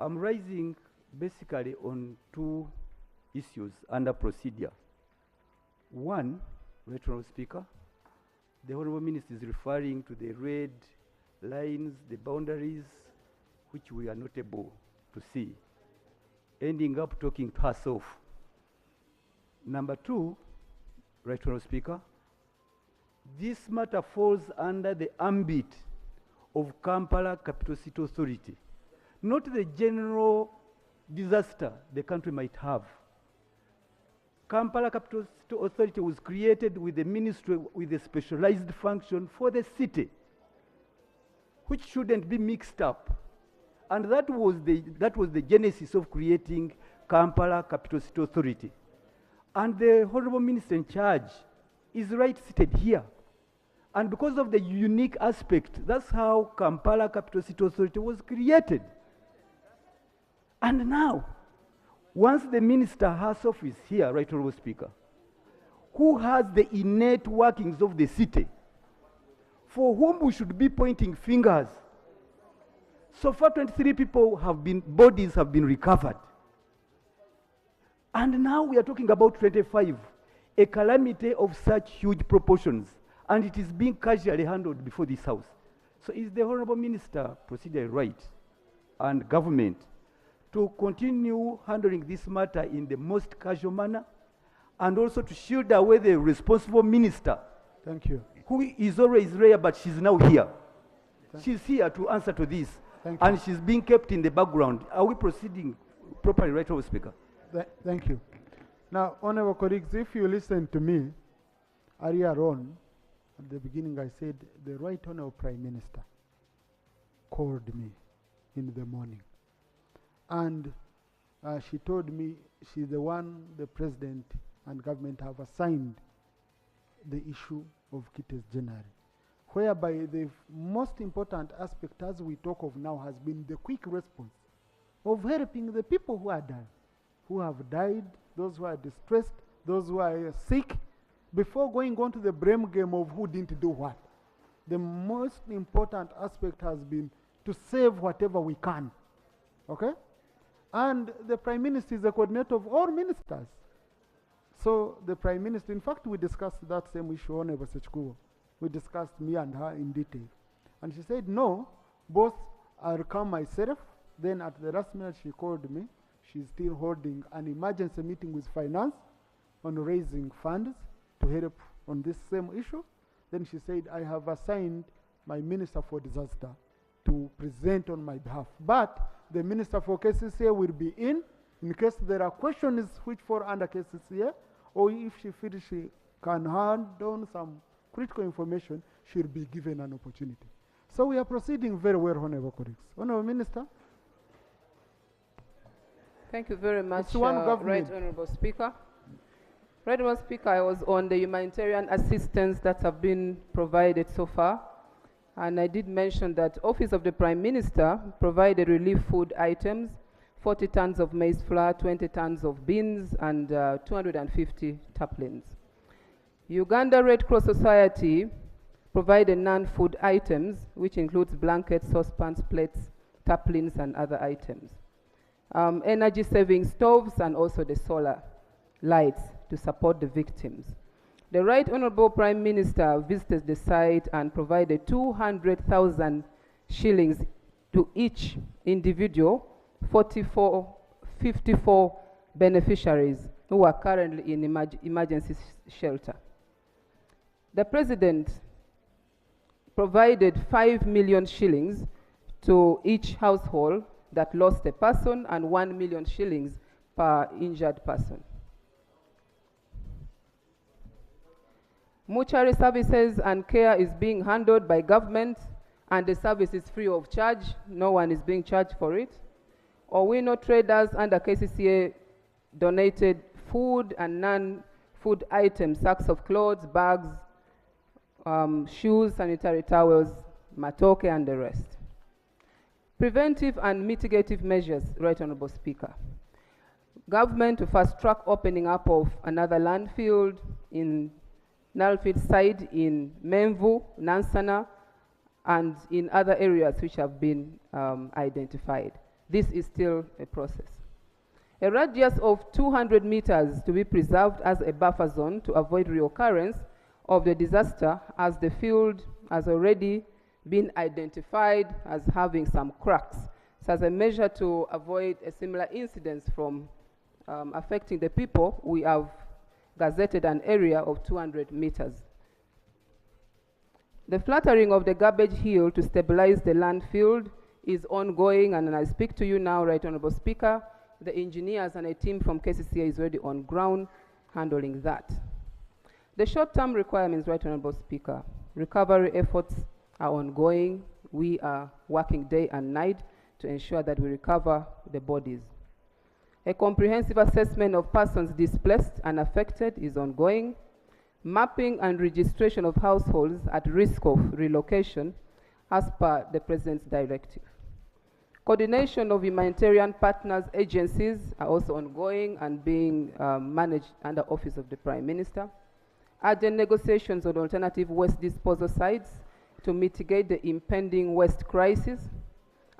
I'm raising basically on two issues under procedure. One, Right Honourable Speaker, the Honourable Minister is referring to the red lines, the boundaries, which we are not able to see, ending up talking to herself. Number two, Right Honourable Speaker, this matter falls under the ambit of Kampala Capital City Authority, not the general disaster the country might have. Kampala Capital City Authority was created with the ministry with a specialized function for the city, which shouldn't be mixed up. And that was the genesis of creating Kampala Capital City Authority. And the Honourable Minister in charge is right seated here. And because of the unique aspect, that's how Kampala Capital City Authority was created. And now, once the minister herself is here, Right Honourable Speaker, who has the innate workings of the city, for whom we should be pointing fingers. So far, 23 bodies have been recovered. And now we are talking about 25, a calamity of such huge proportions, and it is being casually handled before this House. So is the Honourable Minister procedure right, and government, to continue handling this matter in the most casual manner, and also to shield away the responsible minister? Thank you. Who is always rare, but she's now here. She's here to answer to this. And she's being kept in the background. Are we proceeding properly, Right Honourable Speaker? Thank you. Now, honourable colleagues, if you listen to me, earlier on, at the beginning I said, the Right Honourable Prime Minister called me in the morning. And she told me she's the one the President and government have assigned the issue of Kitte's January, whereby the most important aspect as we talk of now has been the quick response of helping the people who have died, those who are distressed, those who are sick, before going on to the blame game of who didn't do what. The most important aspect has been to save whatever we can, okay? And the Prime Minister is the coordinator of all ministers. So the Prime Minister, in fact, we discussed that same issue on Ebasechkubo. We discussed me and her in detail. And she said, no, both I'll come myself. Then at the last minute she called me. She's still holding an emergency meeting with finance on raising funds to help on this same issue. Then she said, I have assigned my Minister for Disaster to present on my behalf. But the Minister for KCCA will be in case there are questions which fall under KCCA, or if she feels she can hand on some critical information, she'll be given an opportunity. So we are proceeding very well, honourable colleagues. Honourable Minister. Thank you very much, Right Honourable Speaker. Right Honourable Speaker, I was on the humanitarian assistance that have been provided so far, and I did mention that Office of the Prime Minister provided relief food items, 40 tons of maize flour, 20 tons of beans, and 250 taplins. Uganda Red Cross Society provided non-food items, which includes blankets, saucepans, plates, taplins, and other items. Energy-saving stoves and also the solar lights to support the victims. The Right Honourable Prime Minister visited the site and provided 200,000 shillings to each individual, 54 beneficiaries who are currently in emergency shelter. The President provided 5 million shillings to each household that lost a person and 1 million shillings per injured person. Mortuary services and care is being handled by government, and the service is free of charge. No one is being charged for it. Owino traders under KCCA donated food and non-food items, sacks of clothes, bags, shoes, sanitary towels, matoke, and the rest. Preventive and mitigative measures, Right Honourable Speaker. Government to fast-track opening up of another landfill in Nalfield site in Menvu, Nansana, and in other areas which have been identified. This is still a process. A radius of 200 meters to be preserved as a buffer zone to avoid reoccurrence of the disaster, as the field has already been identified as having some cracks. So as a measure to avoid a similar incidence from affecting the people, we have gazetted an area of 200 meters. The flattering of the garbage hill to stabilize the landfill is ongoing, and I speak to you now, Right Honourable Speaker. The engineers and a team from KCCA is already on ground handling that. The short-term requirements, Right Honourable Speaker, recovery efforts are ongoing. We are working day and night to ensure that we recover the bodies. A comprehensive assessment of persons displaced and affected is ongoing. Mapping and registration of households at risk of relocation as per the President's directive. Coordination of humanitarian partners agencies are also ongoing and being managed under Office of the Prime Minister. Urgent negotiations on alternative waste disposal sites to mitigate the impending waste crisis.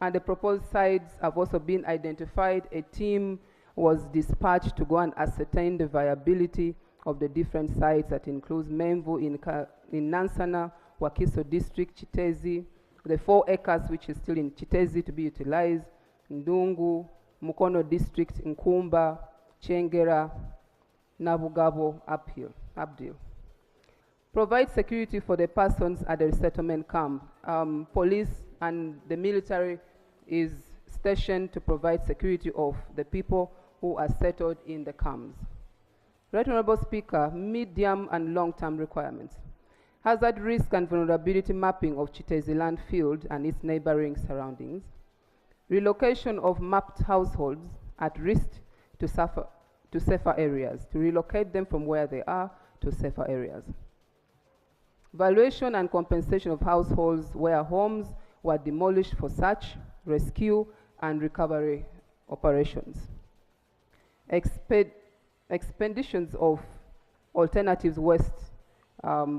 And the proposed sites have also been identified. A team was dispatched to go and ascertain the viability of the different sites that includes Menvu in Nansana, Wakiso District, Chitezi, the 4 acres which is still in Chitezi to be utilized, Ndungu, Mukono District, Nkumba, Chengera, Nabugabo, Abdil. Provide security for the persons at the resettlement camp. Police and the military is stationed to provide security of the people who are settled in the camps. Right Honourable Speaker, medium and long-term requirements. Hazard risk and vulnerability mapping of Chitezi landfill and its neighboring surroundings. Relocation of mapped households at risk to safer areas, to relocate them from where they are to safer areas. Valuation and compensation of households where homes were demolished for search, rescue, and recovery operations. Expeditions of alternatives waste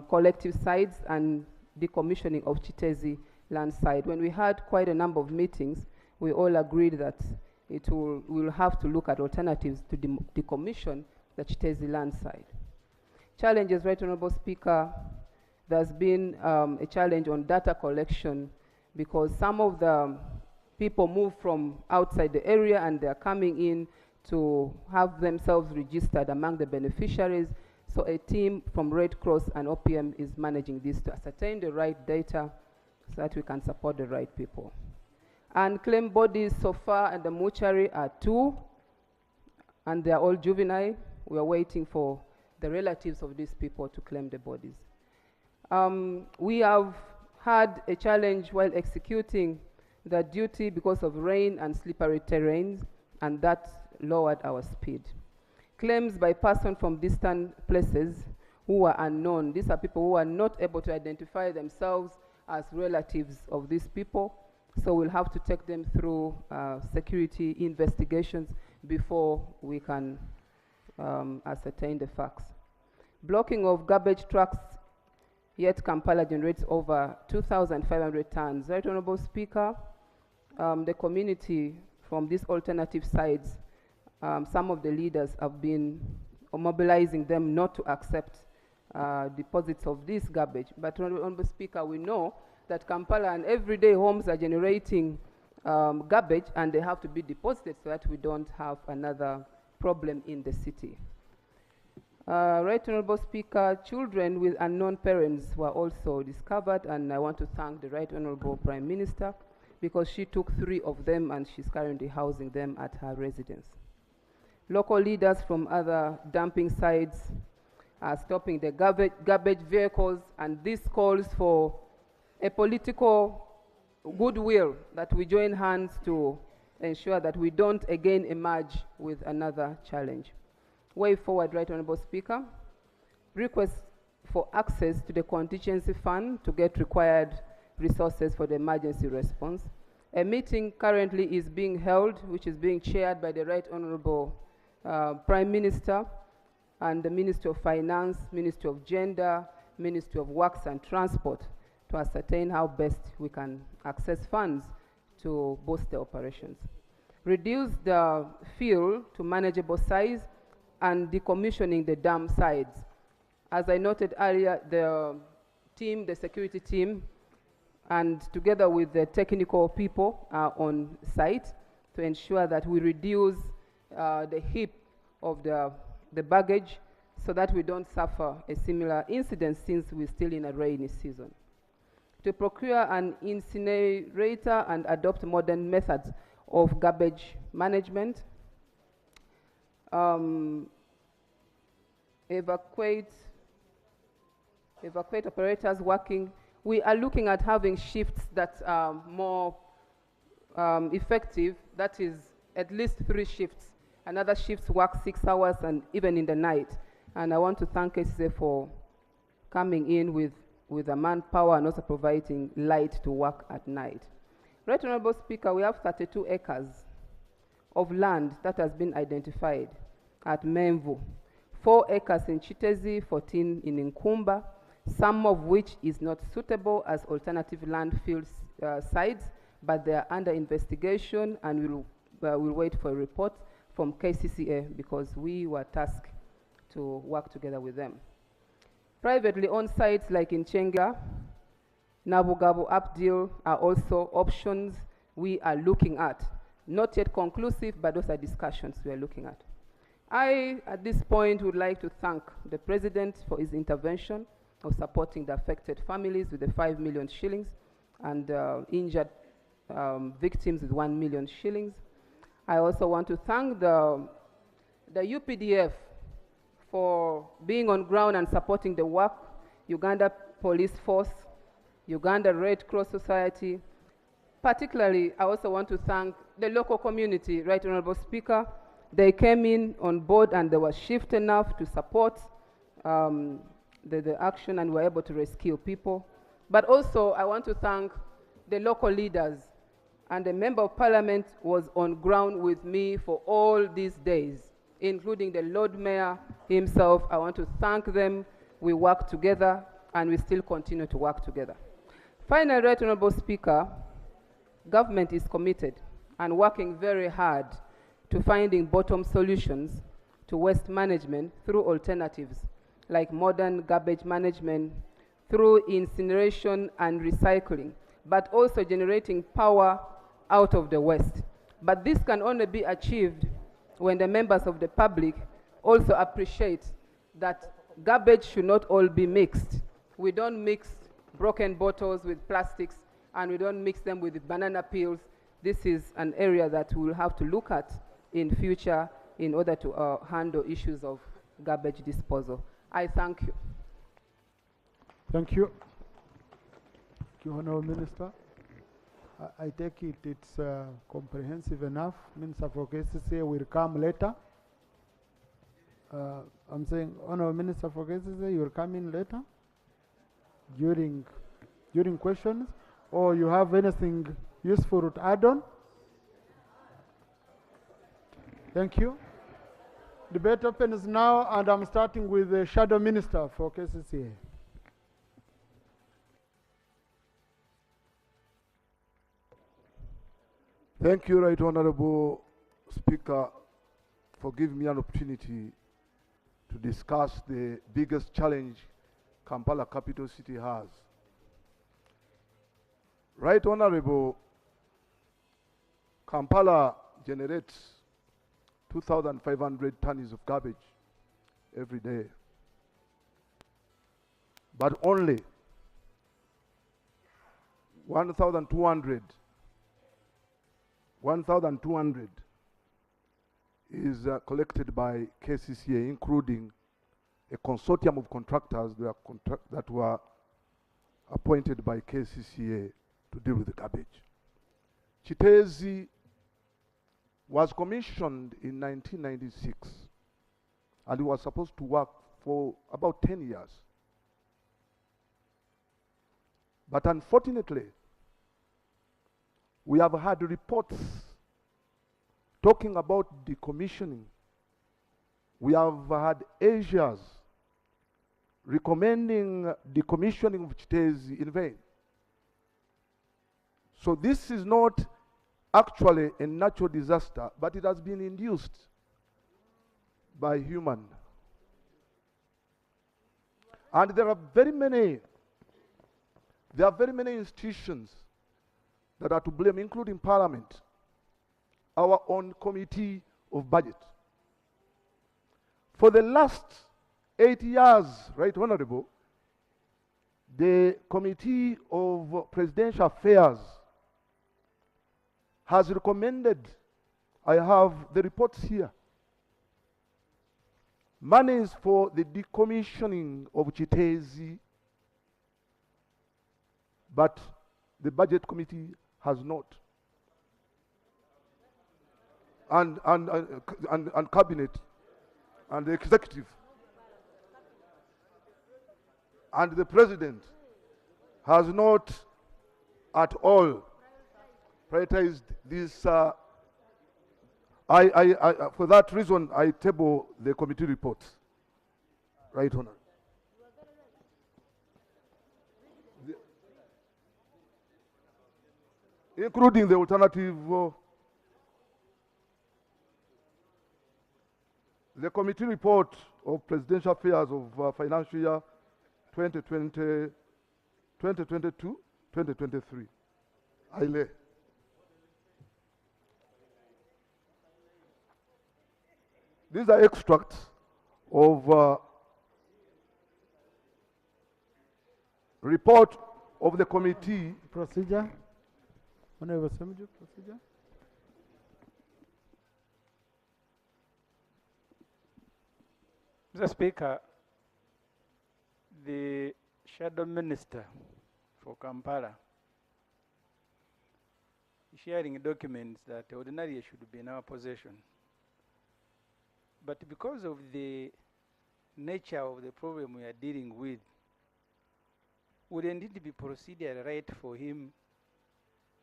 collective sites and decommissioning of Chitezi land site. When we had quite a number of meetings, we all agreed that we'll have to look at alternatives to decommission the Chitezi land site. Challenges, Right Honourable Speaker, there's been a challenge on data collection because some of the people move from outside the area and they're coming in to have themselves registered among the beneficiaries. So a team from Red Cross and OPM is managing this to ascertain the right data so that we can support the right people. And claim bodies so far at the mortuary are 2, and they're all juvenile. We are waiting for the relatives of these people to claim the bodies. We have had a challenge while executing the duty because of rain and slippery terrains, and that lowered our speed. Claims by persons from distant places who are unknown. These are people who are not able to identify themselves as relatives of these people, so we'll have to take them through security investigations before we can ascertain the facts. Blocking of garbage trucks, yet Kampala generates over 2,500 tons. Right Honourable Speaker, the community from these alternative sites, some of the leaders have been mobilizing them not to accept deposits of this garbage. But Honourable Speaker, we know that Kampala and everyday homes are generating garbage and they have to be deposited so that we don't have another problem in the city. Right Honourable Speaker, children with unknown parents were also discovered, and I want to thank the Right Honourable Prime Minister because she took 3 of them and she's currently housing them at her residence. Local leaders from other dumping sites are stopping the garbage vehicles, and this calls for a political goodwill that we join hands to ensure that we don't again emerge with another challenge. Way forward, Right Honourable Speaker. Request for access to the contingency fund to get required resources for the emergency response. A meeting currently is being held, which is being chaired by the Right Honourable Prime Minister and the Ministry of Finance, Ministry of Gender, Ministry of Works and Transport to ascertain how best we can access funds to boost the operations. reduce the fill to manageable size, and decommissioning the dam sides. As I noted earlier, the team, the security team, and together with the technical people are on site to ensure that we reduce the heap of the baggage so that we don't suffer a similar incident since we're still in a rainy season. To procure an incinerator and adopt modern methods of garbage management, evacuate operators working. We are looking at having shifts that are more effective, that is at least 3 shifts. Another shift works 6 hours and even in the night. And I want to thank KCCA for coming in with a manpower and also providing light to work at night. Right Honorable Speaker, we have 32 acres of land that has been identified at Menvu, 4 acres in Chitezi, 14 in Nkumba, some of which is not suitable as alternative landfill sites, but they are under investigation, and we'll wait for a report from KCCA because we were tasked to work together with them. Privately owned sites like in Chenga, Nabugabo, Abdil are also options we are looking at. Not yet conclusive, but those are discussions we are looking at. I, at this point, would like to thank the President for his intervention of supporting the affected families with the 5 million shillings and injured victims with 1 million shillings. I also want to thank the UPDF for being on ground and supporting the work, Uganda Police Force, Uganda Red Cross Society. Particularly, I also want to thank the local community, Right Honorable Speaker. They came in on board and they were shift enough to support the action and were able to rescue people. But also, I want to thank the local leaders, and the Member of Parliament was on ground with me for all these days, including the Lord Mayor himself. I want to thank them. We worked together and we still continue to work together. Finally, Right Honorable Speaker, government is committed and working very hard to finding bottom solutions to waste management through alternatives like modern garbage management, through incineration and recycling, but also generating power out of the waste. But this can only be achieved when the members of the public also appreciate that garbage should not all be mixed. We don't mix broken bottles with plastics, and we don't mix them with banana peels. This is an area that we'll have to look at in future in order to handle issues of garbage disposal. I thank you. Thank you. Thank you, Honourable Minister. I take it it's comprehensive enough. Minister for KCCA will come later. I'm saying, Honourable Minister for KCCA, you will come in later during questions, or you have anything useful to add on? Thank you. Debate opens now, and I'm starting with the Shadow Minister for KCCA. Thank you, Right Honorable Speaker, for giving me an opportunity to discuss the biggest challenge Kampala capital city has. Right Honorable, Kampala generates 2,500 tons of garbage every day, but only 1,200 is collected by KCCA, including a consortium of contractors that were appointed by KCCA to deal with the garbage. Chitezi was commissioned in 1996, and it was supposed to work for about 10 years. But unfortunately, we have had reports talking about decommissioning. We have had Asians recommending decommissioning of Chitezi in vain. So this is not actually a natural disaster, but it has been induced by human. And there are very many institutions that are to blame, including Parliament, our own Committee of Budget. For the last 8 years, Right Honorable, the Committee of Presidential Affairs has recommended, I have the reports here, monies for the decommissioning of Chitezi, but the Budget Committee has not. And Cabinet and the Executive and the President has not at all prioritized this. For that reason, I table the committee reports. Right Honor. Including the alternative, the committee report of Presidential Affairs of financial year 2020, 2022, 2023. I lay. These are extracts of report of the committee. Procedure. Honorable Semuju, procedure. Mr. Speaker, the Shadow Minister for Kampala is sharing documents that ordinarily should be in our possession. But because of the nature of the problem we are dealing with, wouldn't it be procedural right for him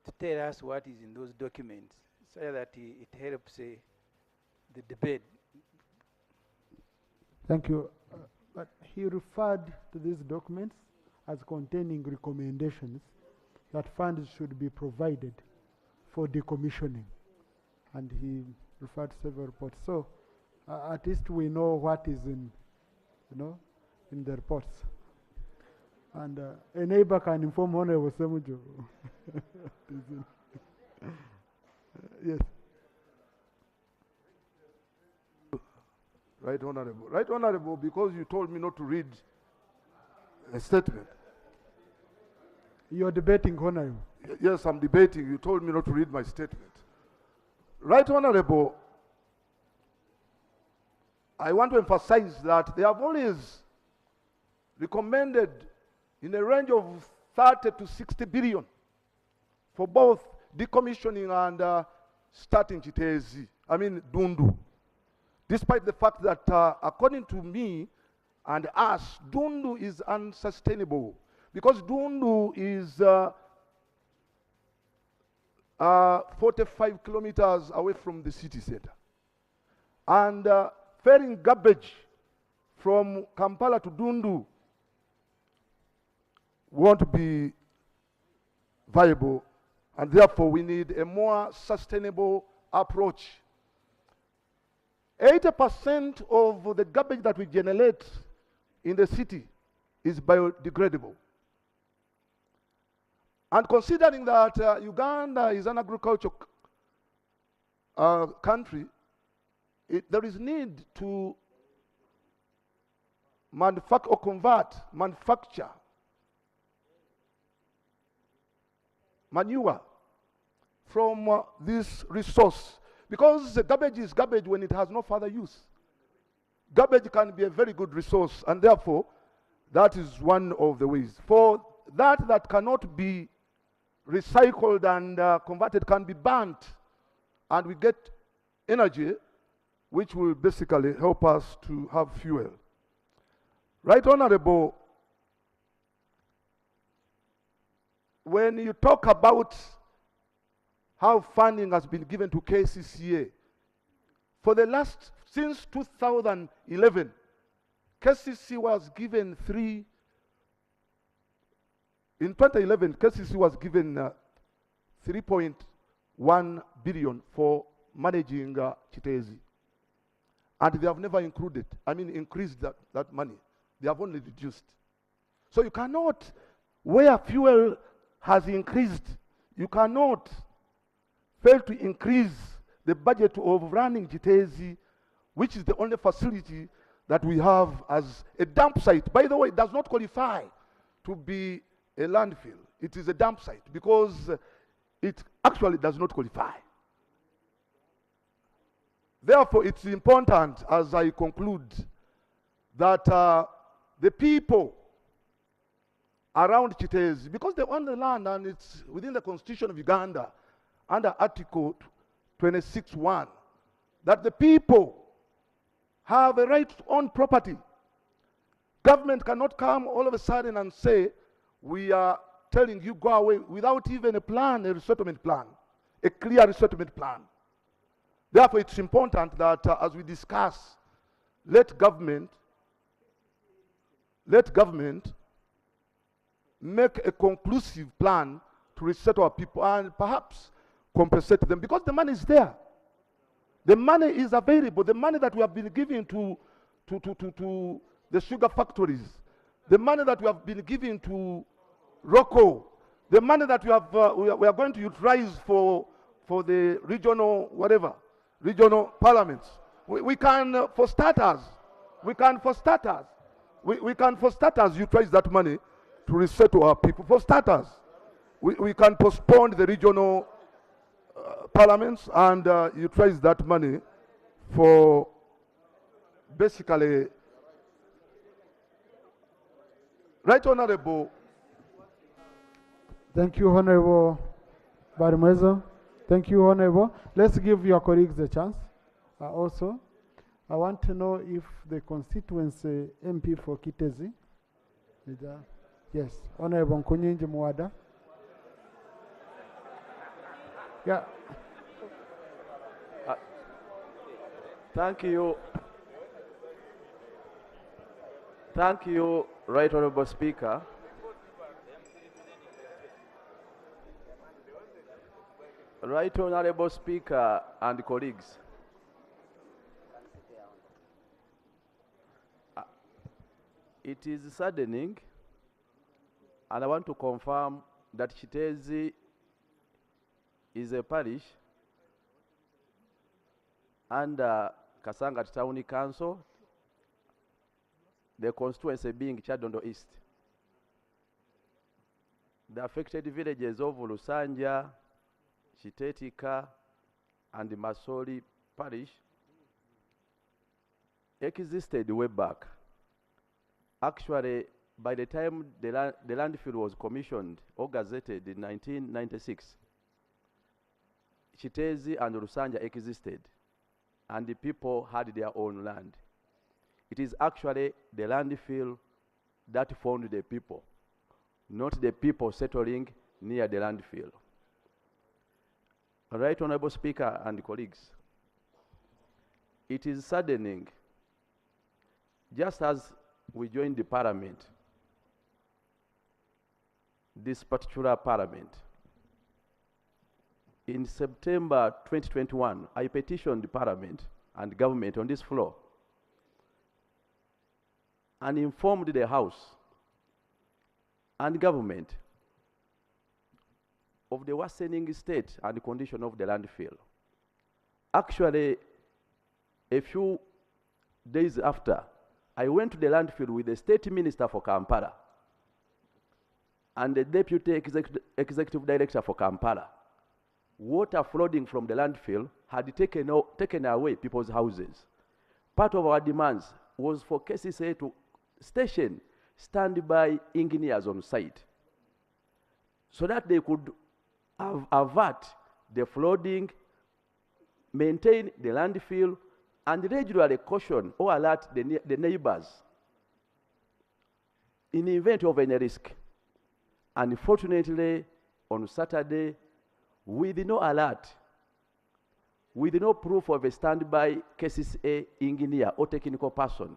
to tell us what is in those documents so that it helps the debate? Thank you. But he referred to these documents as containing recommendations that funds should be provided for decommissioning. And he referred to several reports. So at least we know what is in, in the reports. And a neighbor can inform Honorable Semuju. Yes. Right Honorable. Right Honorable, because you told me not to read a statement. You're debating, Honorable. Yes, I'm debating. You told me not to read my statement. Right Honorable, I want to emphasize that they have always recommended in a range of 30 to 60 billion for both decommissioning and starting Chitezi, Dundu. Despite the fact that, according to me and us, Dundu is unsustainable because Dundu is 45 kilometers away from the city center. And ferrying garbage from Kampala to Dundu won't be viable, and therefore we need a more sustainable approach. 80% of the garbage that we generate in the city is biodegradable. And considering that Uganda is an agricultural country, there is need to manufacture manure from this resource. Because garbage is garbage when it has no further use. Garbage can be a very good resource, and therefore, that is one of the ways. For that cannot be recycled and converted can be burnt, and we get energy, which will basically help us to have fuel. Right Honorable, when you talk about how funding has been given to KCCA, since 2011, KCC was given in 2011, KCC was given 3.1 1 billion for managing Chitezi. And they have never increased that money. They have only reduced. So you cannot, where fuel has increased, you cannot fail to increase the budget of running Chitezi, which is the only facility that we have as a dump site. By the way, it does not qualify to be a landfill. It is a dump site because it actually does not qualify. Therefore, it's important, as I conclude, that the people around Chitezi, because they own the land and it's within the Constitution of Uganda, under Article 26(1), that the people have a right to own property. Government cannot come all of a sudden and say, we are telling you go away without even a plan, a resettlement plan, a clear resettlement plan. Therefore, it's important that as we discuss, let government make a conclusive plan to resettle our people and perhaps compensate them, because the money is there. The money is available. The money that we have been giving to the sugar factories, the money that we have been giving to Rocco, the money that we are going to utilize for the regional parliaments. We can, for starters, utilize that money to resettle our people. For starters, we can postpone the regional parliaments and utilize that money for basically, right, Honorable. Thank you, Honorable Barimwezo. Thank you, Honorable. Let's give your colleagues a chance. Also, I want to know if the constituency MP for Kitezi is there. Yes, Honorable Nkunyinji Mwada. Yeah. Thank you. Thank you, Right Honorable Speaker. Right Honorable Speaker and colleagues. It is saddening, and I want to confirm that Chitezi is a parish under Kasanga Town Council, the constituency being Chadondo East. The affected villages of Lusanja, Chitetika, and Masoli Parish existed way back. Actually, by the time the landfill was commissioned or gazetted in 1996, Chitezi and Lusanja existed, and the people had their own land. It is actually the landfill that found the people, not the people settling near the landfill. Right, Honorable Speaker and colleagues, it is saddening, just as we joined the Parliament, this particular Parliament, in September 2021, I petitioned the Parliament and government on this floor and informed the House and government of the worsening state and condition of the landfill. Actually, a few days after, I went to the landfill with the State Minister for Kampala and the Deputy Executive Director for Kampala. Water flooding from the landfill had taken away people's houses. Part of our demands was for KCCA to station standby engineers on site so that they could avert the flooding, maintain the landfill, and regularly caution or alert the neighbors in the event of any risk. Unfortunately, on Saturday, with no alert, with no proof of a standby KCCA engineer or technical person,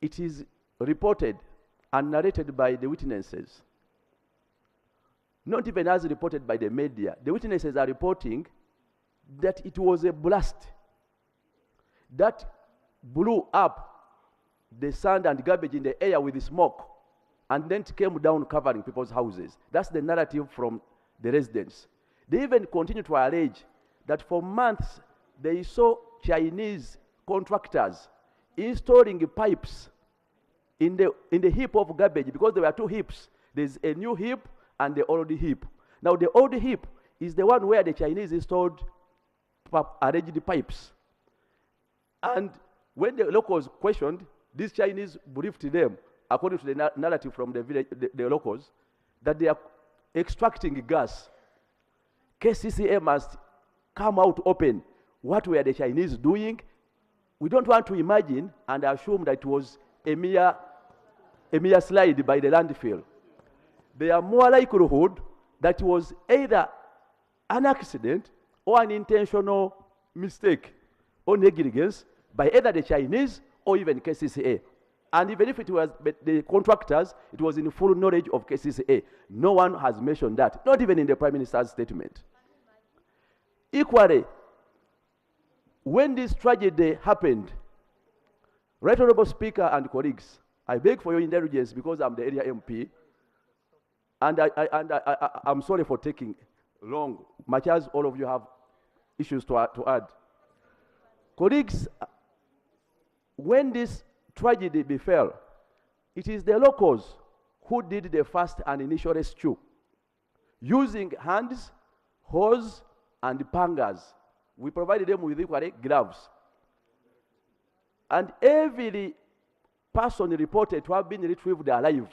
it is reported and narrated by the witnesses not even as reported by the media. The witnesses are reporting that it was a blast that blew up the sand and garbage in the air with the smoke, and then it came down covering people's houses. That's the narrative from the residents. They even continue to allege that for months they saw Chinese contractors installing pipes in the heap of garbage, because there were two heaps. There's a new heap and the old heap. Now the old heap is the one where the Chinese installed alleged pipes. And when the locals questioned, these Chinese briefed them, according to the narrative from the village, the locals, that they are extracting gas. KCCA must come out open. What were the Chinese doing? We don't want to imagine and assume that it was a mere slide by the landfill. There are more likelihood that it was either an accident or an intentional mistake or negligence by either the Chinese or even KCCA. And even if it was the contractors, it was in full knowledge of KCCA. No one has mentioned that, not even in the Prime Minister's statement. Equally, when this tragedy happened, Right Honorable Speaker and colleagues, I beg for your indulgence because I'm the area MP, and I'm sorry for taking long, much as all of you have issues to add. Colleagues, when this tragedy befell, it is the locals who did the first and initial rescue, using hands, hose, and pangas. We provided them with equally gloves. And every person reported to have been retrieved alive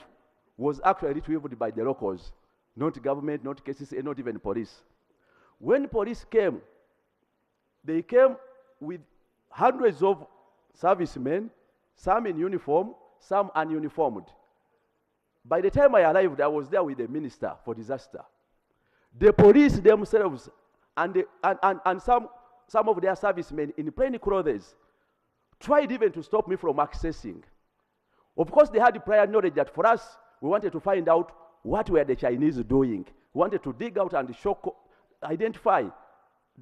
was actually retrieved by the locals, not government, not KCCA, not even police. When police came, they came with hundreds of servicemen, some in uniform, some ununiformed. By the time I arrived, I was there with the Minister for Disaster. The police themselves and some of their servicemen in plain clothes tried even to stop me from accessing. Of course, they had prior knowledge that for us, we wanted to find out what were the Chinese doing. We wanted to dig out and identify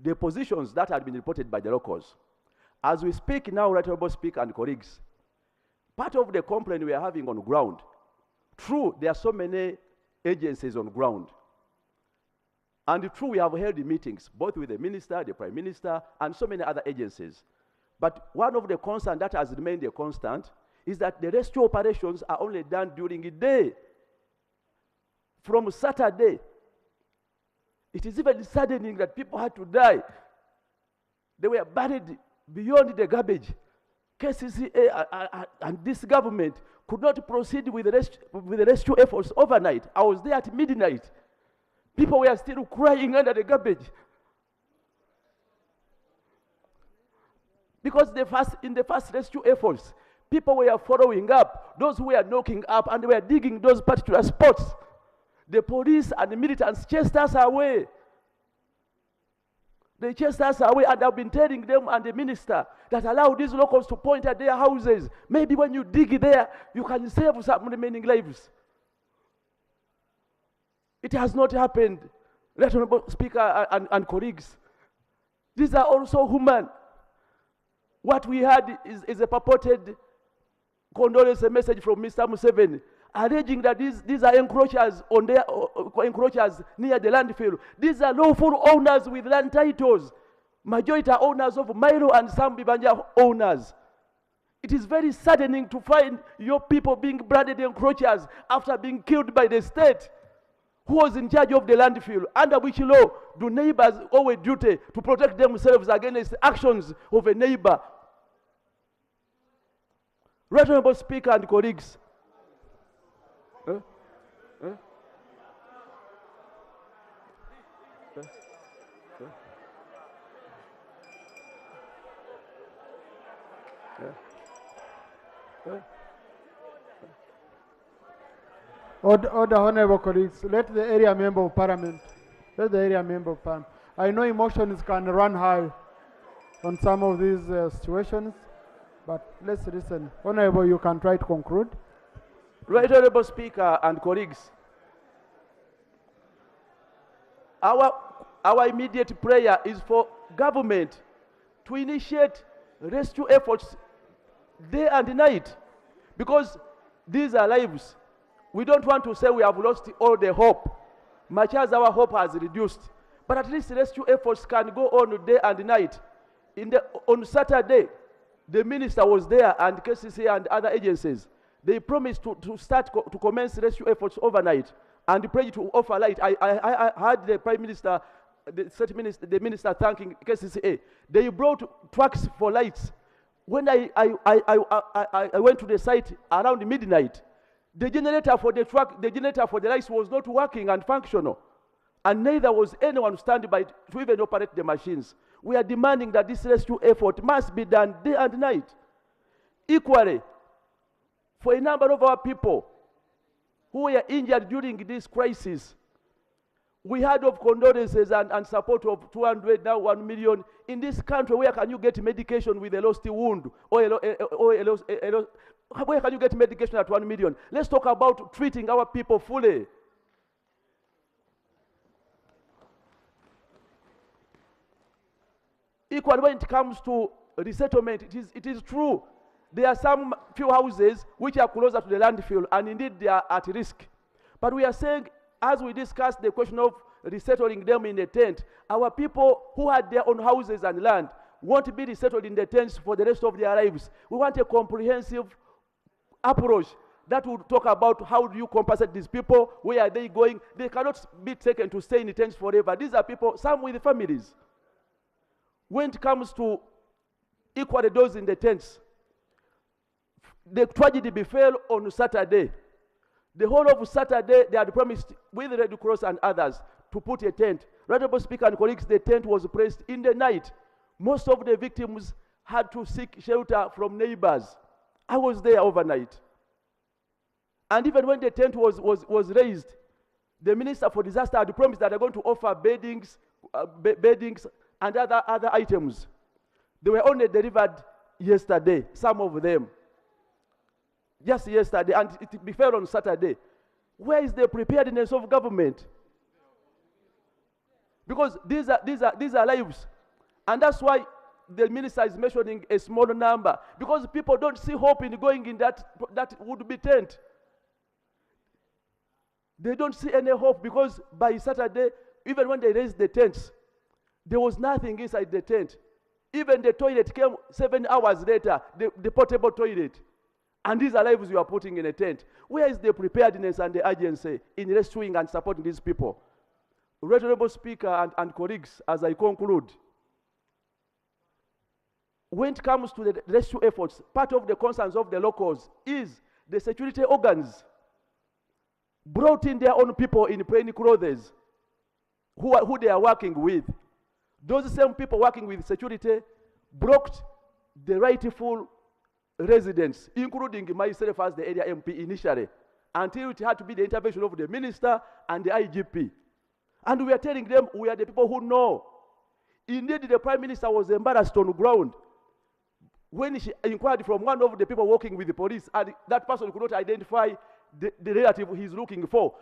the positions that had been reported by the locals. As we speak now, Right Honorable Speaker and colleagues, part of the complaint we are having on ground, true, there are so many agencies on ground. And true, we have held meetings, both with the Minister, the Prime Minister, and so many other agencies. But one of the concerns that has remained a constant is that the rescue operations are only done during the day. From Saturday, it is even saddening that people had to die. They were buried beyond the garbage. KCCA and this government could not proceed with the rescue efforts overnight. I was there at midnight. People were still crying under the garbage. Because in the first rescue efforts, people were following up, those who were knocking up and were digging those particular spots. The police and the militants chased us away. They chased us away, and I've been telling them and the minister that allow these locals to point at their houses. Maybe when you dig there, you can save some remaining lives. It has not happened. Right Honorable Speaker and colleagues, these are also human. What we had is a purported condolence message from Mr. Museveni, alleging that these are encroachers encroachers near the landfill. These are lawful owners with land titles. Majority are owners of Milo and some Bibanja owners. It is very saddening to find your people being branded encroachers after being killed by the state. Who was in charge of the landfill? Under which law do neighbors owe a duty to protect themselves against the actions of a neighbor? Right Honorable Speaker and colleagues, Order, honorable colleagues. Let the area member of parliament. I know emotions can run high on some of these situations, but let's listen. Honorable, you can try to conclude. Right Honorable Speaker and colleagues, our immediate prayer is for government to initiate rescue efforts day and night, because these are lives. We don't want to say we have lost all the hope, much as our hope has reduced. But at least rescue efforts can go on day and night. On Saturday, the minister was there, and KCC and other agencies. They promised to commence rescue efforts overnight and pledged to offer light. I heard the Prime Minister, the minister thanking KCCA. They brought trucks for lights. When I went to the site around midnight, the generator for the lights was not working and functional. And neither was anyone standing by to even operate the machines. We are demanding that this rescue effort must be done day and night. Equally, for a number of our people who were injured during this crisis, we heard of condolences and support of 200, now 1 million. In this country, where can you get medication with a lost wound? Where can you get medication at 1 million? Let's talk about treating our people fully. Equally, when it comes to resettlement, it is true. There are some few houses which are closer to the landfill, and indeed they are at risk. But we are saying, as we discussed the question of resettling them in a tent, our people who had their own houses and land won't be resettled in the tents for the rest of their lives. We want a comprehensive approach that will talk about how do you compensate these people, where are they going. They cannot be taken to stay in the tents forever. These are people, some with families. When it comes to equally those in the tents, the tragedy befell on Saturday. The whole of Saturday, they had promised with the Red Cross and others to put a tent. Honorable Speaker and colleagues, the tent was placed in the night. Most of the victims had to seek shelter from neighbors. I was there overnight. And even when the tent was raised, the Minister for Disaster had promised that they're going to offer beddings and other items. They were only delivered yesterday, some of them. Just yesterday, and it befell on Saturday. Where is the preparedness of government? Because these are lives. And that's why the minister is mentioning a small number. Because people don't see hope in going in that would be tent. They don't see any hope, because by Saturday, even when they raised the tents, there was nothing inside the tent. Even the toilet came 7 hours later, the portable toilet. And these are lives you are putting in a tent. Where is the preparedness and the urgency in rescuing and supporting these people? Honorable Speaker and colleagues, as I conclude, when it comes to the rescue efforts, part of the concerns of the locals is the security organs brought in their own people in plain clothes who they are working with. Those same people working with security blocked the rightful residents, including myself as the area MP initially, until it had to be the intervention of the minister and the IGP. And we are telling them we are the people who know. Indeed, the Prime Minister was embarrassed on ground when she inquired from one of the people working with the police, and that person could not identify the relative he's looking for.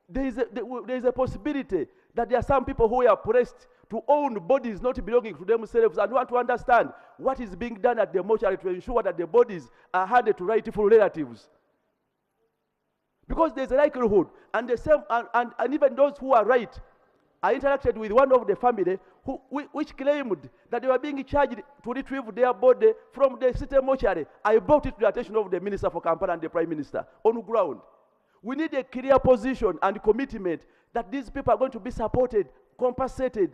There is a possibility that there are some people who are pressed to own bodies not belonging to themselves and want to understand what is being done at the mortuary to ensure that the bodies are handed to rightful relatives. Because there's a likelihood, and the same, and even those who are right, I interacted with one of the family which claimed that they were being charged to retrieve their body from the city mortuary. I brought it to the attention of the Minister for Kampala and the Prime Minister on ground. We need a clear position and commitment that these people are going to be supported, compensated,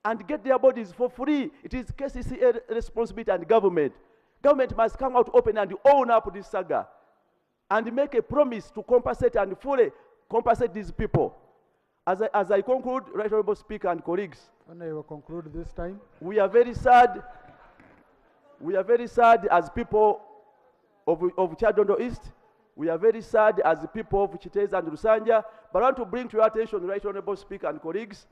and get their bodies for free. It is KCCA responsibility and government. Government must come out open and own up this saga and make a promise to compensate and fully compensate these people. As I conclude, Right Honorable Speaker and colleagues, and I will conclude this time. We are very sad. We are very sad as people of Kyadondo East. We are very sad as the people of Chiteza and Rusanja. But I want to bring to your attention, Right Honorable Speaker and colleagues,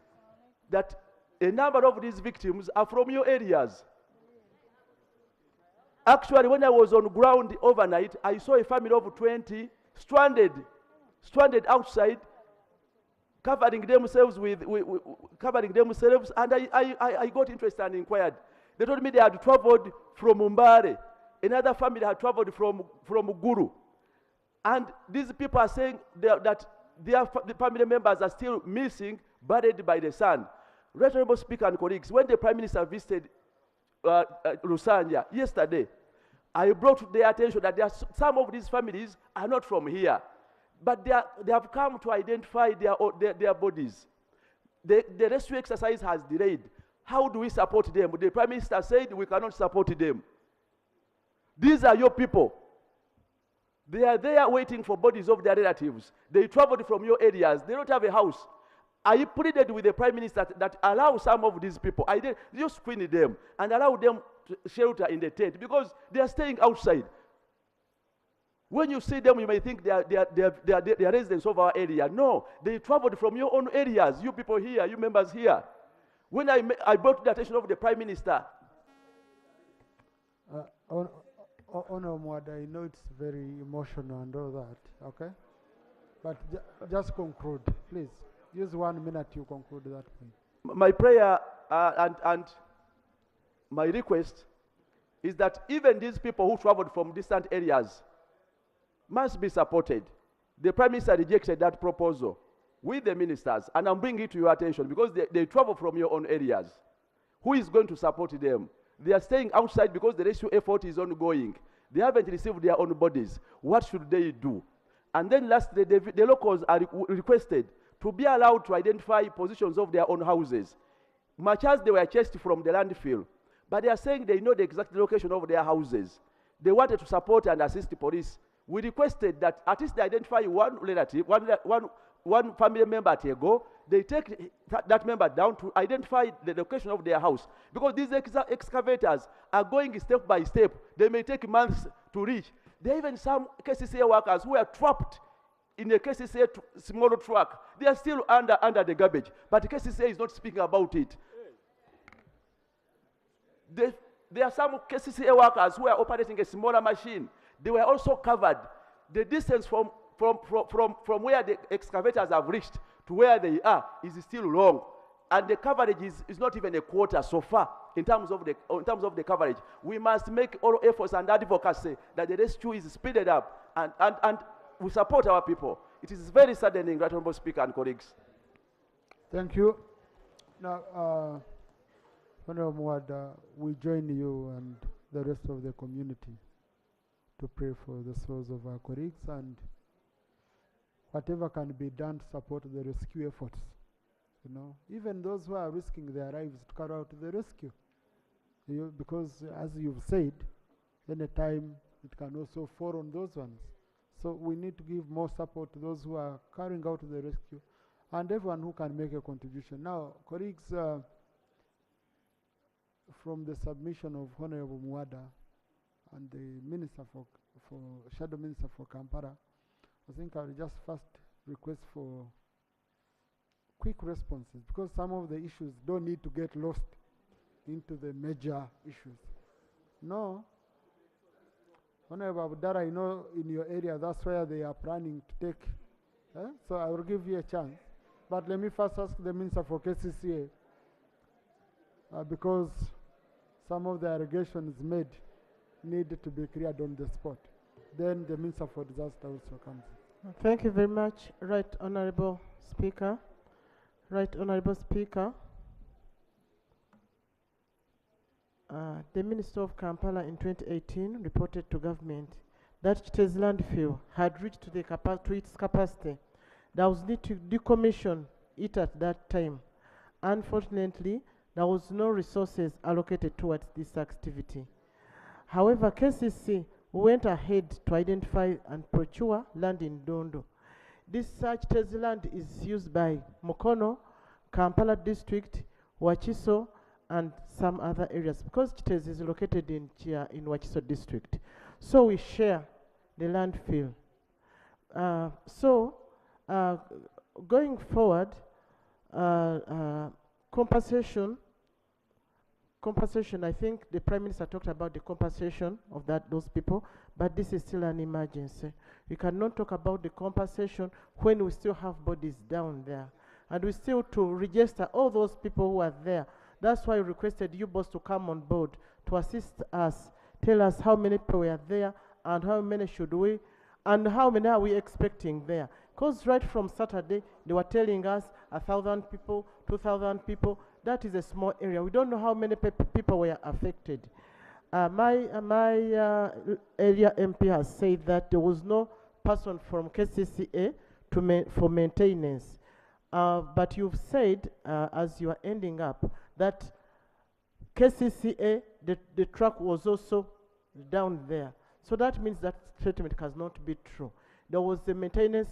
that a number of these victims are from your areas. Actually, when I was on ground overnight, I saw a family of 20 stranded outside, covering themselves covering themselves, and I got interested and inquired. They told me they had traveled from Mbare. Another family had traveled from Guru. And these people are saying that the family members are still missing, buried by the sun. Right Honorable Speaker and colleagues, when the Prime Minister visited Lusanja yesterday, I brought to their attention that some of these families are not from here, but they have come to identify their bodies. The rescue exercise has delayed. How do we support them? The Prime Minister said we cannot support them. These are your people. They are there waiting for bodies of their relatives. They traveled from your areas. They don't have a house. I pleaded with the Prime Minister that allow some of these people, I did just screen them and allow them to shelter in the tent because they are staying outside. When you see them, you may think they are residents of our area. No, they traveled from your own areas, you people here, you members here. When I brought to the attention of the Prime Minister. Honorable Mwada, I know it's very emotional and all that, okay? But just conclude, please. Use 1 minute to conclude that point. My prayer and my request is that even these people who traveled from distant areas must be supported. The Prime Minister rejected that proposal with the ministers, and I'm bringing it to your attention because they travel from your own areas. Who is going to support them? They are staying outside because the rescue effort is ongoing. They haven't received their own bodies. What should they do? And then lastly, the locals are requested to be allowed to identify positions of their own houses. Much as they were chased from the landfill, but they are saying they know the exact location of their houses. They wanted to support and assist the police. We requested that at least they identify one relative, one family member at a go. They take that member down to identify the location of their house. Because these excavators are going step by step. They may take months to reach. There are even some KCCA workers who are trapped in a KCCA small truck. They are still under the garbage. But the KCCA is not speaking about it. There are some KCCA workers who are operating a smaller machine. They were also covered. The distance from where the excavators have reached to where they are is still long. And the coverage is not even a quarter so far in terms of the coverage. We must make all efforts and advocacy that the rescue is speeded up and we support our people. It is very saddening, Right Honorable Speaker and colleagues. Thank you. Now, Honorable Mwada, we join you and the rest of the community to pray for the souls of our colleagues and whatever can be done to support the rescue efforts. You know, even those who are risking their lives to carry out the rescue. Because as you've said, any time it can also fall on those ones. So we need to give more support to those who are carrying out the rescue and everyone who can make a contribution. Now, colleagues, from the submission of Honorable Mwada and the Minister for Shadow Minister for Kampala, I think I'll just first request for quick responses because some of the issues don't need to get lost into the major issues. No. Honorable Abdara, I know in your area that's where they are planning to take. So I will give you a chance. But let me first ask the Minister for KCCA because some of the allegations made need to be cleared on the spot. Then the Minister for Disaster also comes. Thank you very much, Right Honorable Speaker. Right Honorable Speaker, the Minister of Kampala in 2018 reported to government that Chitezi landfill had reached to its capacity. There was need to decommission it at that time. Unfortunately, there was no resources allocated towards this activity. However, KCC went ahead to identify and procure land in Dondo. This such Chitezi land is used by Mukono, Kampala District, Wakiso, and some other areas because Chitezi is located in Wakiso District. So we share the landfill. Going forward, compensation, I think the Prime Minister talked about the compensation of those people, but this is still an emergency. We cannot talk about the compensation when we still have bodies down there. and we still to register all those people who are there. That's why we requested you boss to come on board to assist us, tell us how many people were there and how many should we, and how many are we expecting there. Because right from Saturday, they were telling us 1,000 people, 2,000 people. That is a small area. We don't know how many people were affected. My area MP has said that there was no person from KCCA for maintenance. But you've said, as you are ending up, that KCCA, the truck was also down there. So that means that statement cannot be true. There was the maintenance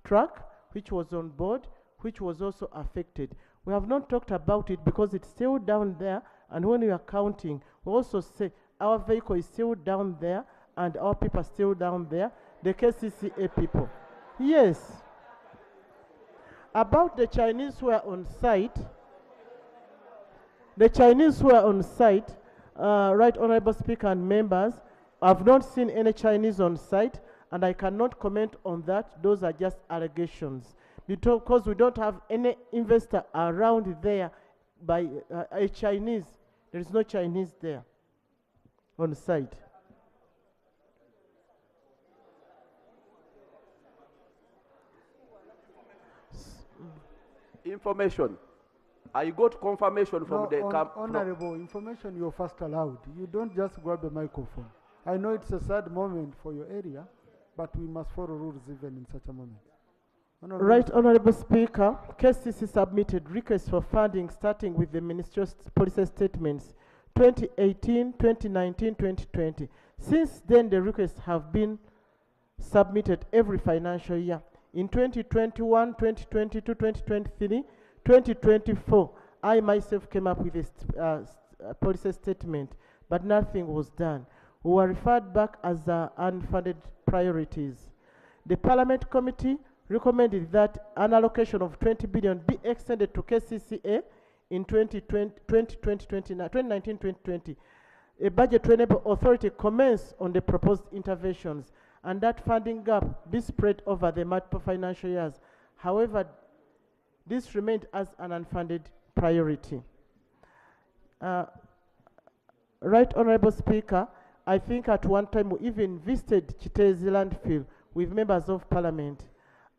truck which was on board, which was also affected. We have not talked about it because it's still down there, and when we are counting, we also say our vehicle is still down there and our people are still down there, the KCCA people. Yes. About the Chinese who are on site, Right Honorable Speaker and members, I've not seen any Chinese on site, and I cannot comment on that. Those are just allegations. Because we don't have any investor around there by a Chinese. There is no Chinese there on site. Information. I got confirmation from the Honorable, information you're first allowed. You don't just grab a microphone. I know it's a sad moment for your area, but we must follow rules even in such a moment. Right Honorable Speaker, KCC submitted requests for funding starting with the ministerial policy statements 2018, 2019, 2020. Since then, the requests have been submitted every financial year. In 2021, 2022, 2023, 2024, I myself came up with a policy statement, but nothing was done. We were referred back as unfunded priorities. The Parliament Committee recommended that an allocation of 20 billion be extended to KCCA in 2019-2020. A budget to enable authority commence on the proposed interventions, and that funding gap be spread over the multiple financial years. However, this remained as an unfunded priority. Right Honorable Speaker, I think at one time we even visited Chitezi landfill with members of Parliament.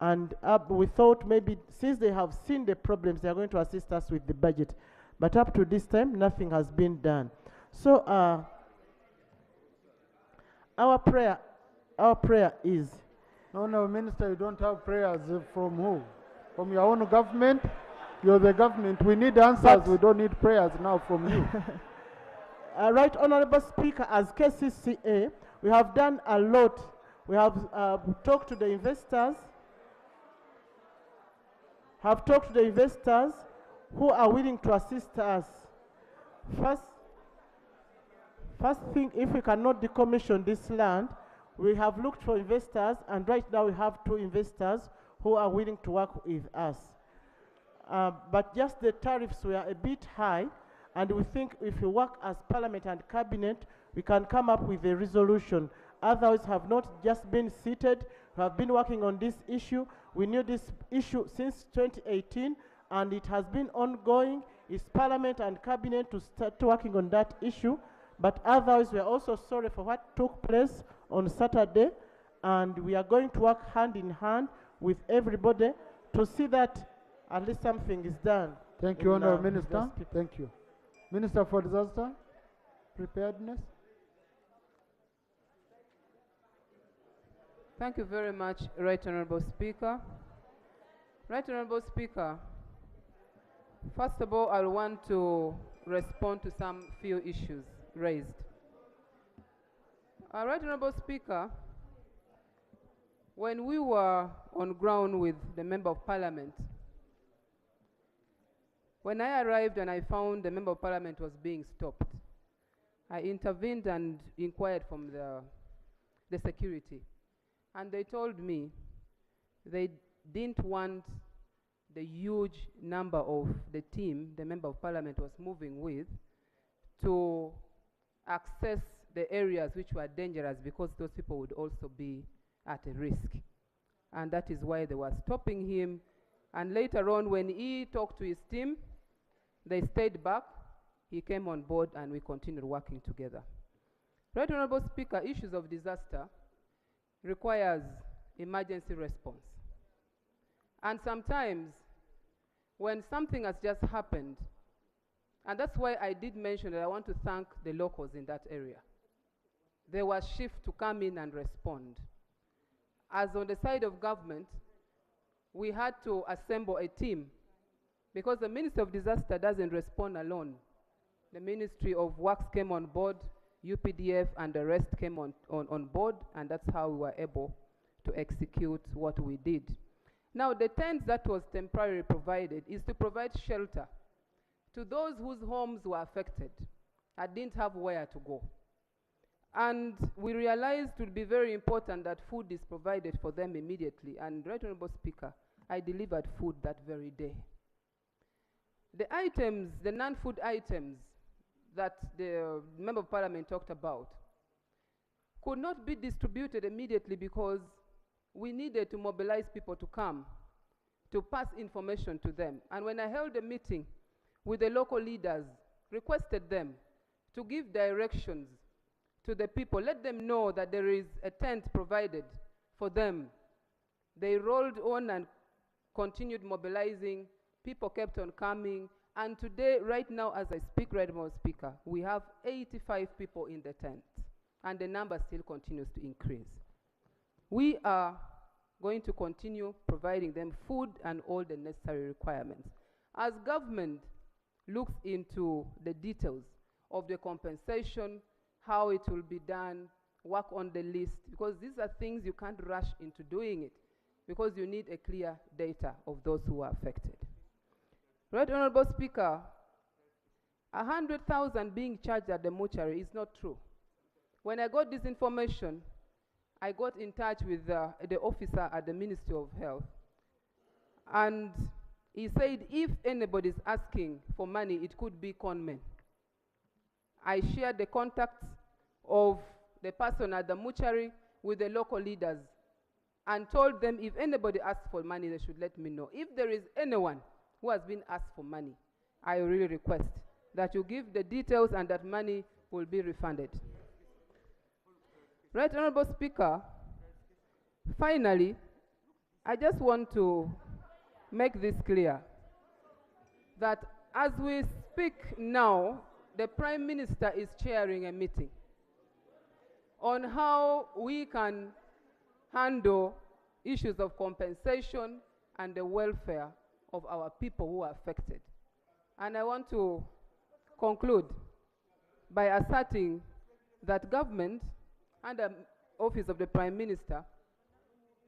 And we thought maybe since they have seen the problems, they are going to assist us with the budget. But up to this time, nothing has been done. So our prayer is... No, Minister, you don't have prayers from who? From your own government? You're the government. We need answers. We don't need prayers now from you. Right Honorable Speaker, as KCCA, we have done a lot. We have talked to the investors, who are willing to assist us. First thing, if we cannot decommission this land, we have looked for investors, and right now we have 2 investors who are willing to work with us. But just the tariffs were a bit high, and we think if we work as Parliament and Cabinet, we can come up with a resolution. Others have not just been seated, we have been working on this issue. We knew this issue since 2018, and it has been ongoing. It's Parliament and Cabinet to start working on that issue. But others, we are also sorry for what took place on Saturday, and we are going to work hand in hand with everybody to see that at least something is done. Thank you, Honourable Minister. Thank you. Minister for Disaster Preparedness. Thank you very much, Right Honourable Speaker. Right Honourable Speaker, first of all, I want to respond to some few issues raised. Right Honourable Speaker, when we were on ground with the Member of Parliament, when I arrived and I found the Member of Parliament was being stopped, I intervened and inquired from the security. And they told me they didn't want the huge number of the team the Member of Parliament was moving with to access the areas which were dangerous, because those people would also be at a risk. And that is why they were stopping him And later on, when he talked to his team, they stayed back, he came on board, and we continued working together. Right Honorable Speaker, issues of disaster requires emergency response. And sometimes, when something has just happened, and that's why I did mention that I want to thank the locals in that area. There was shift to come in and respond. As on the side of government, we had to assemble a team because the Ministry of Disaster doesn't respond alone. The Ministry of Works came on board, UPDF and the rest came on board, and that's how we were able to execute what we did. Now, the tents that was temporarily provided is to provide shelter to those whose homes were affected and didn't have where to go. And we realized it would be very important that food is provided for them immediately. And Right Honorable Speaker, I delivered food that very day. The items, the non-food items that the Member of Parliament talked about could not be distributed immediately because we needed to mobilize people to come, to pass information to them. And when I held a meeting with the local leaders, requested them to give directions to the people, let them know that there is a tent provided for them. They rolled on and continued mobilizing. People kept on coming. And today, right now, as I speak, Right Honorable Speaker, we have 85 people in the tent. And the number still continues to increase. We are going to continue providing them food and all the necessary requirements. As government looks into the details of the compensation, how it will be done, work on the list, because these are things you can't rush into doing it, because you need a clear data of those who are affected. Right Honorable Speaker, 100,000 being charged at the mortuary is not true. When I got this information, I got in touch with the officer at the Ministry of Health, and he said if anybody's asking for money, it could be conmen. I shared the contacts of the person at the mortuary with the local leaders and told them if anybody asks for money, they should let me know. If there is anyone who has been asked for money, I really request that you give the details and that money will be refunded. Right Honorable Speaker, finally, I just want to make this clear that as we speak now, the Prime Minister is chairing a meeting on how we can handle issues of compensation and the welfare of our people who are affected. And I want to conclude by asserting that government and the Office of the Prime Minister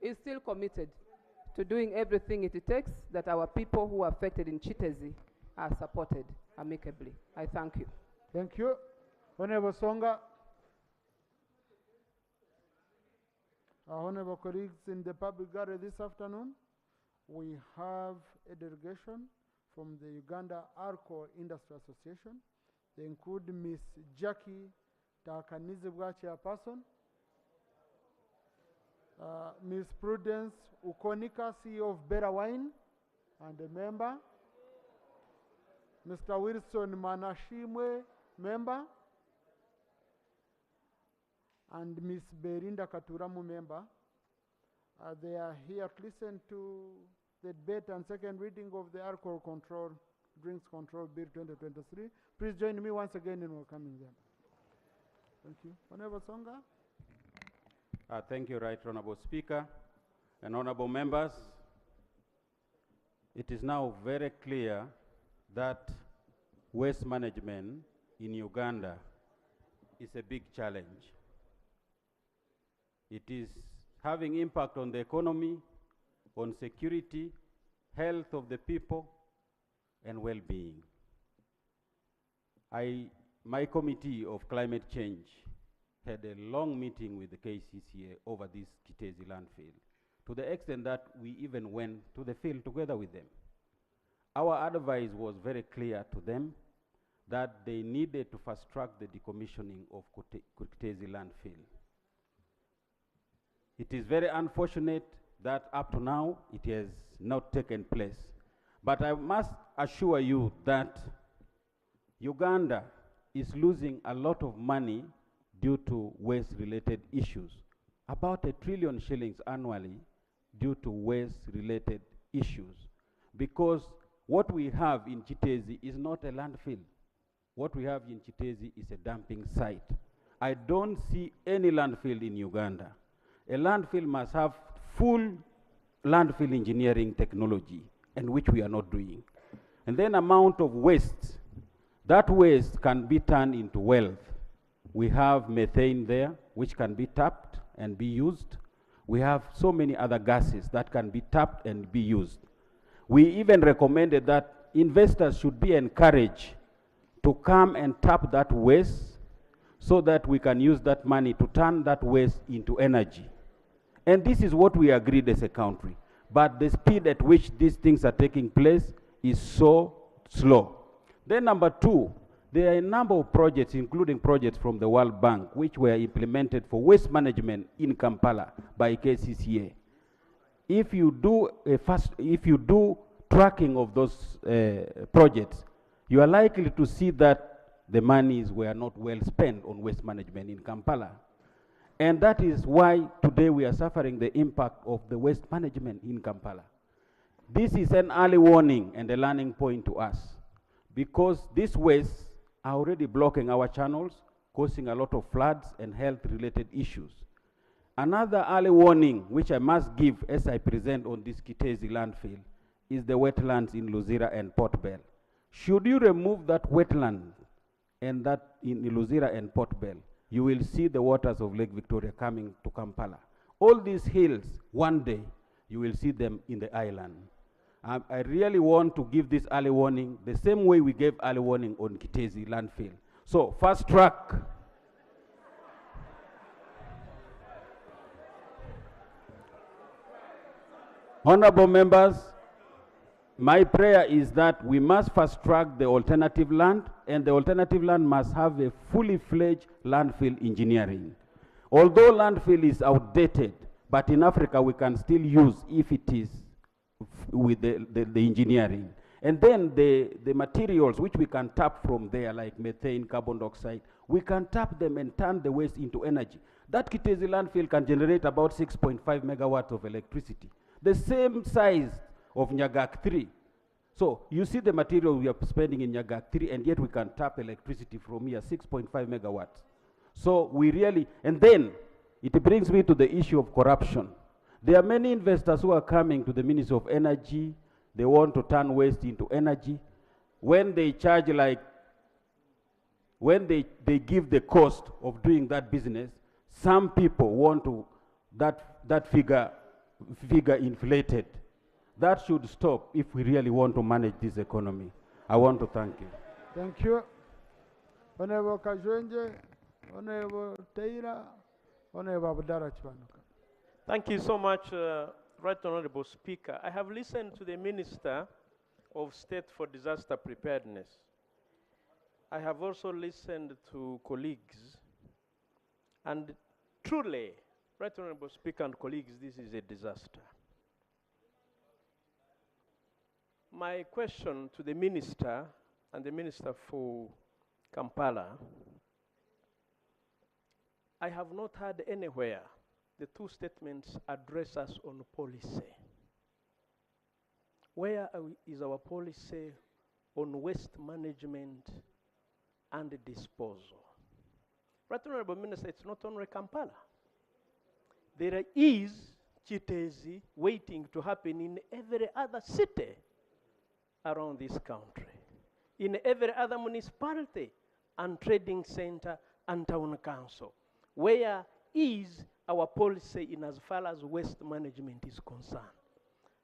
is still committed to doing everything it takes that our people who are affected in Chitezi are supported amicably. I thank you. Thank you. Honorable Songa. Our honorable colleagues in the public gallery this afternoon, we have a delegation from the Uganda Alcohol Industry Association. They include Ms. Jackie Takanizibwa, chairperson, Ms. Prudence Ukonika, CEO of Better Wine and a member, Mr. Wilson Manashimwe, member, and Ms. Berinda Katuramu, member. They are here to listen to the debate and second reading of the Alcohol Control, Drinks Control Bill 2023. Please join me once again in welcoming them. Thank you. Honorable Songa. Thank you, Right Honorable Speaker and honorable members. It is now very clear that waste management in Uganda is a big challenge. It is having impact on the economy, on security, health of the people, and well-being. My committee of climate change had a long meeting with the KCCA over this Chitezi landfill, to the extent that we even went to the field together with them. Our advice was very clear to them that they needed to fast-track the decommissioning of Chitezi landfill. It is very unfortunate that up to now it has not taken place. But I must assure you that Uganda is losing a lot of money due to waste-related issues. About ₦1 trillion annually due to waste-related issues. Because what we have in Chitezi is not a landfill. What we have in Chitezi is a dumping site. I don't see any landfill in Uganda. A landfill must have full landfill engineering technology, and which we are not doing. And then amount of waste, that waste can be turned into wealth. We have methane there, which can be tapped and be used. We have so many other gases that can be tapped and be used. We even recommended that investors should be encouraged to come and tap that waste so that we can use that money to turn that waste into energy. And this is what we agreed as a country. But the speed at which these things are taking place is so slow. Then number two, there are a number of projects, including projects from the World Bank, which were implemented for waste management in Kampala by KCCA. If you do tracking of those projects, you are likely to see that the monies were not well spent on waste management in Kampala. And that is why today we are suffering the impact of the waste management in Kampala. This is an early warning and a learning point to us, because these wastes are already blocking our channels, causing a lot of floods and health-related issues. Another early warning, which I must give as I present on this Kitezi landfill, is the wetlands in Luzira and Port Bell. Should you remove that wetland and that in Luzira and Port Bell, you will see the waters of Lake Victoria coming to Kampala. All these hills, one day, you will see them in the island. I really want to give this early warning the same way we gave early warning on Kitezi landfill. So, fast track. Honorable members, my prayer is that we must fast track the alternative land, and the alternative land must have a fully fledged landfill engineering. Although landfill is outdated, but in Africa we can still use if it is with the engineering. And then the materials which we can tap from there, like methane, carbon dioxide, we can tap them and turn the waste into energy. That Kitezi landfill can generate about 6.5 megawatts of electricity, the same size of Nyagak 3. So you see the material we are spending in Nyagak 3, and yet we can tap electricity from here, 6.5 megawatts. So we really, and then it brings me to the issue of corruption. There are many investors who are coming to the Ministry of Energy. They want to turn waste into energy. When they charge, like, when they give the cost of doing that business, some people want to, that figure inflated. That should stop if we really want to manage this economy. I want to thank you. Thank you. Honorable Kajwenje, Honorable Teira, Honorable Abdara Chwanuka. Thank you so much, Right Honorable Speaker. I have listened to the Minister of State for Disaster Preparedness. I have also listened to colleagues, and truly, Right Honorable Speaker and colleagues, this is a disaster. My question to the Minister and the Minister for Kampala, I have not heard anywhere the two statements address us on policy. Where is our policy on waste management and disposal? Right Honorable Minister, it's not only Kampala. There is Chitezi waiting to happen in every other city around this country, in every other municipality and trading center and town council. Where is our policy in as far as waste management is concerned?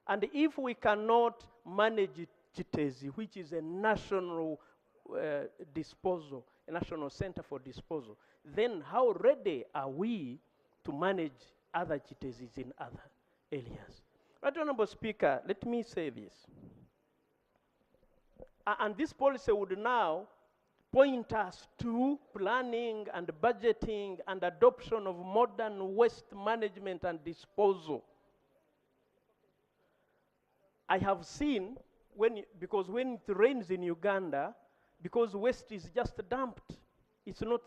And if we cannot manage Chitezi, which is a national disposal, a national center for disposal, then how ready are we to manage other Chitezis in other areas? Right Honorable Speaker, let me say this. And this policy would now point us to planning and budgeting and adoption of modern waste management and disposal I have seen, because when it rains in Uganda, because waste is just dumped, it's not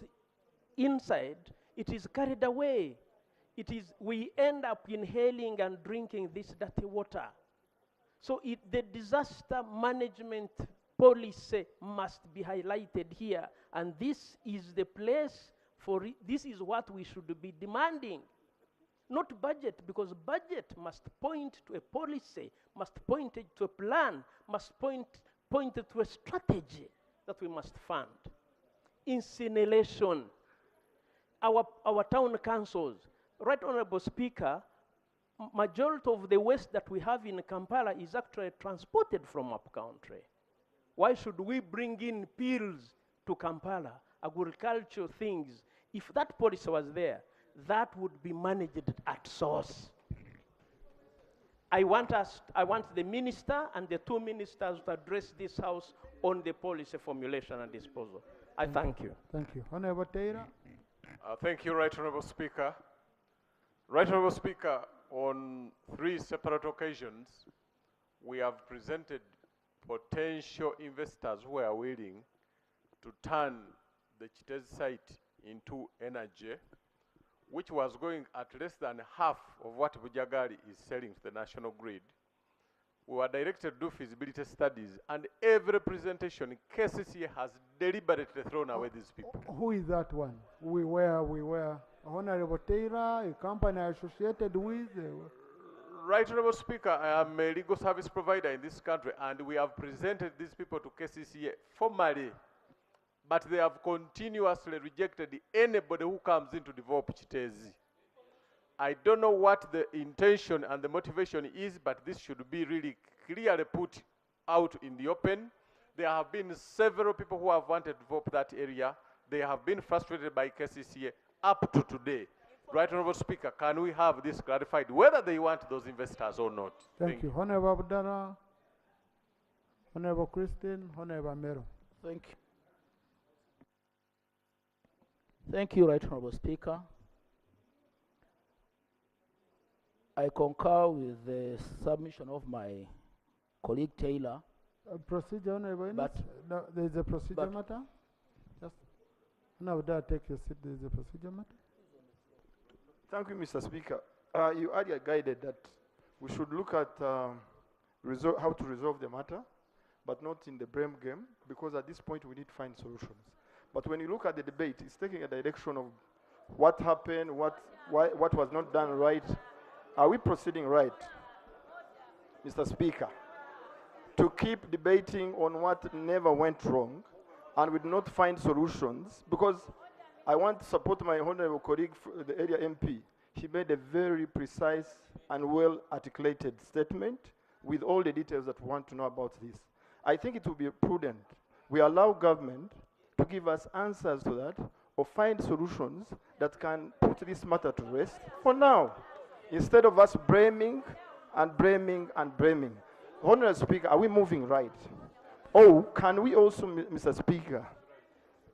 inside, it is carried away. We end up inhaling and drinking this dirty water. So the disaster management policy must be highlighted here, and this is the place for it. This is what we should be demanding. Not budget, because budget must point to a policy, must point to a plan, must point to a strategy that we must fund. Incineration. Our town councils, Right Honorable Speaker, majority of the waste that we have in Kampala is actually transported from upcountry. Why should we bring in pills to Kampala, agricultural things? If that policy was there, that would be managed at source. I want the minister and the two ministers to address this House on the policy formulation and disposal. I thank you. Thank you. Honorable Taylor. Thank you, Right Honorable Speaker. Right Honorable Speaker, on 3 separate occasions, we have presented potential investors who are willing to turn the Chitezi site into energy, which was going at less than half of what Bujagali is selling to the national grid. We were directed to do feasibility studies, and every presentation, KCCA has deliberately thrown away these people. Who is that one? We were Honorable Taylor, a company associated with. Right Honorable Speaker, I am a legal service provider in this country, and we have presented these people to KCCA formally, but they have continuously rejected anybody who comes in to develop Chitezi. I don't know what the intention and the motivation is, but this should be really clearly put out in the open. There have been several people who have wanted to develop that area. They have been frustrated by KCCA up to today. Right Honorable Speaker, can we have this clarified, whether they want those investors or not? Thank you. Honorable Abdallah, Honorable Christine, Honorable Mero. Thank you. Thank you, Right Honorable Speaker. I concur with the submission of my colleague Taylor. Procedure, Honorable. But no, there is a procedure matter. Just Honorable, take your seat. There is a procedure matter. Thank you, Mr. Speaker. You earlier guided that we should look at how to resolve the matter, but not in the blame game, because at this point we need to find solutions. But when you look at the debate, it's taking a direction of what happened, what was not done right. Are we proceeding right, Mr. Speaker? To keep debating on what never went wrong, and we do not find solutions, because I want to support my honorable colleague, the area MP. He made a very precise and well-articulated statement with all the details that we want to know about this. I think it will be prudent. We allow government to give us answers to that, or find solutions that can put this matter to rest for now, instead of us blaming and blaming and blaming. Honorable Speaker, are we moving right? Or can we also, Mr. Speaker,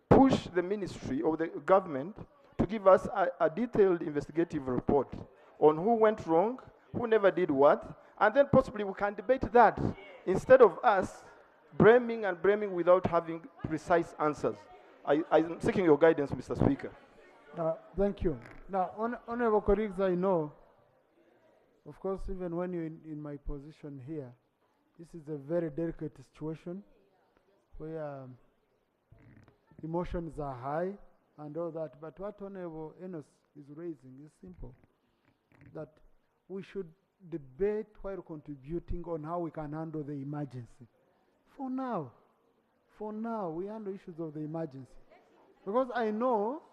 push the ministry or the government to give us a detailed investigative report on who went wrong, who never did what, and then possibly we can debate that instead of us blaming and blaming without having precise answers. I'm seeking your guidance, Mr. Speaker. Thank you. Now, honorable colleagues, I know, of course, even when you're in my position here, this is a very delicate situation where emotions are high and all that. But what Honorable Enos is raising is simple, that we should debate while contributing on how we can handle the emergency. For now, we handle issues of the emergency. Because I know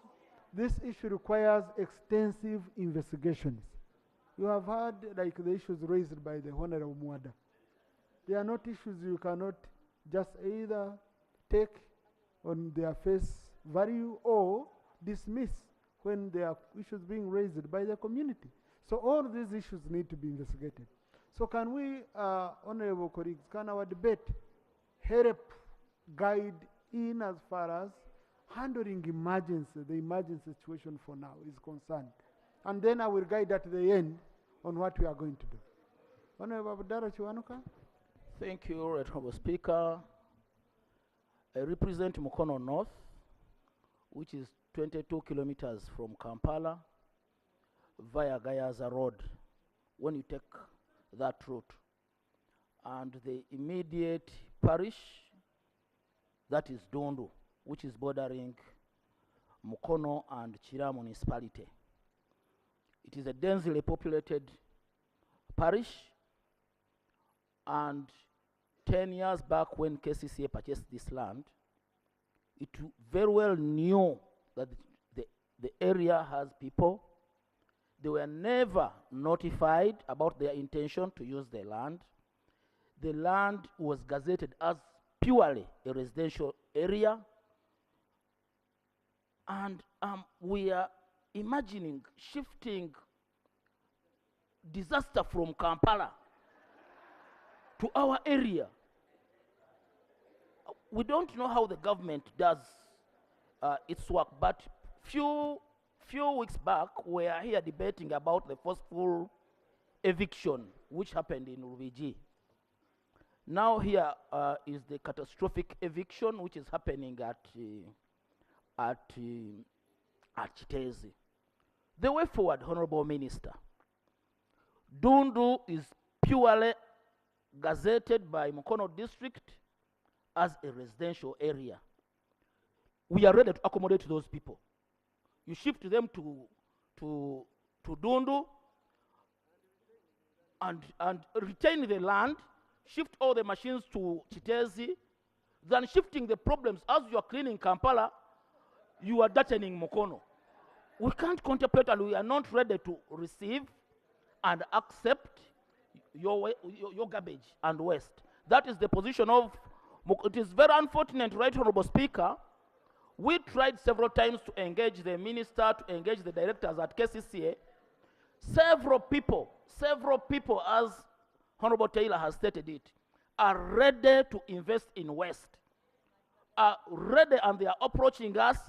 this issue requires extensive investigations. You have heard like the issues raised by the Honorable Mwada. They are not issues you cannot just either take on their face value or dismiss when there are issues being raised by the community. So all these issues need to be investigated. So can we, honorable colleagues, can our debate help guide in as far as handling the emergency situation for now is concerned? And then I will guide at the end on what we are going to do. Honorable Abdallah Chiwanuka. Thank you, Right Honourable Speaker. I represent Mukono North, which is 22 kilometers from Kampala via Gayaza Road, when you take that route. And the immediate parish, that is Dondo, which is bordering Mukono and Chira municipality. It is a densely populated parish, and 10 years back when KCCA purchased this land, it very well knew that the area has people. They were never notified about their intention to use the land. The land was gazetted as purely a residential area. And we are imagining shifting disaster from Kampala to our area. We don't know how the government does its work, but few weeks back, we are here debating about the forceful eviction which happened in Rubiji. Now here is the catastrophic eviction which is happening at Chitezi. The way forward, Honorable Minister, Dundu is purely gazetted by Mukono District as a residential area. We are ready to accommodate those people. You shift them to Dundu and retain the land, shift all the machines to Chitezi, then shifting the problems. As you are cleaning Kampala, you are dirtening Mukono. We can't contemplate, and we are not ready to receive and accept your garbage and waste. That is the position of it is very unfortunate, Right Honourable Speaker. We tried several times to engage the minister, to engage the directors at KCCA. Several people, as Honourable Taylor has stated it, are ready to invest in waste, are ready, and they are approaching us